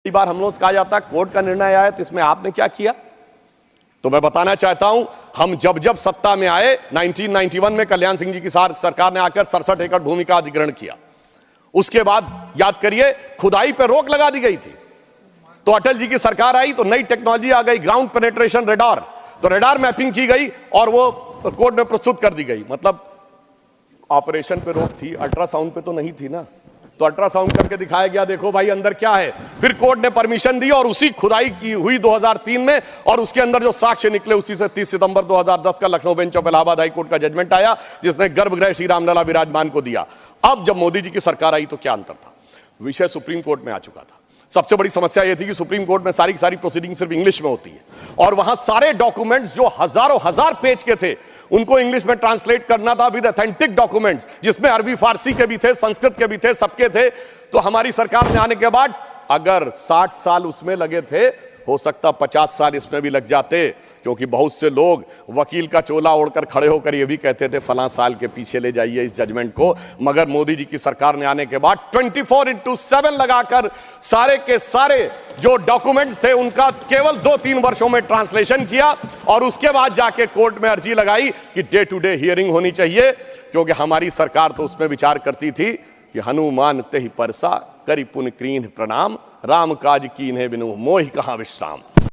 कई बार हम लोग से कहा जाता है कोर्ट का निर्णय आया तो इसमें आपने क्या किया। तो मैं बताना चाहता हूं, हम जब सत्ता में आए 1991 में कल्याण सिंह जी की सरकार ने आकर 67 एकड़ भूमि का अधिग्रहण किया। उसके बाद याद करिए खुदाई पर रोक लगा दी गई थी। तो अटल जी की सरकार आई तो नई टेक्नोलॉजी आ गई, ग्राउंड पेनिट्रेशन रेडार। तो रेडार मैपिंग की गई और वो कोर्ट में प्रस्तुत कर दी गई। मतलब ऑपरेशन पे रोक थी, अल्ट्रासाउंड पे तो नहीं थी ना। तो अल्ट्रासाउंड करके दिखाया गया, देखो भाई अंदर क्या है। फिर कोर्ट ने परमिशन दी और उसी खुदाई की हुई 2003 में, और उसके अंदर जो साक्ष्य निकले उसी से 30 सितंबर 2010 का Lucknow bench of Allahabad high court का जजमेंट आया, जिसने गर्भगृह श्री रामलला विराजमान को दिया। अब जब मोदी जी की सरकार आई तो क्या अंतर था। विषय सुप्रीम कोर्ट में आ चुका था। सबसे बड़ी समस्या यह थी कि सुप्रीम कोर्ट में सारी की सारी प्रोसीडिंग सिर्फ इंग्लिश में होती है, और वहां सारे डॉक्यूमेंट्स जो हजारों हजार पेज के थे उनको इंग्लिश में ट्रांसलेट करना था विद ऑथेंटिक डॉक्यूमेंट्स, जिसमें अरबी फारसी के भी थे, संस्कृत के भी थे, सबके थे। तो हमारी सरकार में आने के बाद अगर 60 साल उसमें लगे थे, हो सकता 50 साल इसमें भी लग जाते, क्योंकि बहुत से लोग वकील का चोला ओढ़कर खड़े होकर ये भी कहते थे फलां साल के पीछे ले जाइए इस जजमेंट को। मगर मोदी जी की सरकार ने आने के बाद 24/7 लगाकर सारे के सारे जो डॉक्यूमेंट्स थे उनका केवल 2-3 वर्षों में ट्रांसलेशन किया, और उसके बाद जाके कोर्ट में अर्जी लगाई कि डे टू डे हियरिंग होनी चाहिए। क्योंकि हमारी सरकार तो उसमें विचार करती थी कि हनुमान तेहि परसा करि पुन कीन्ह प्रणाम, राम काज कीन्हे बिनु मोहि कहां विश्राम।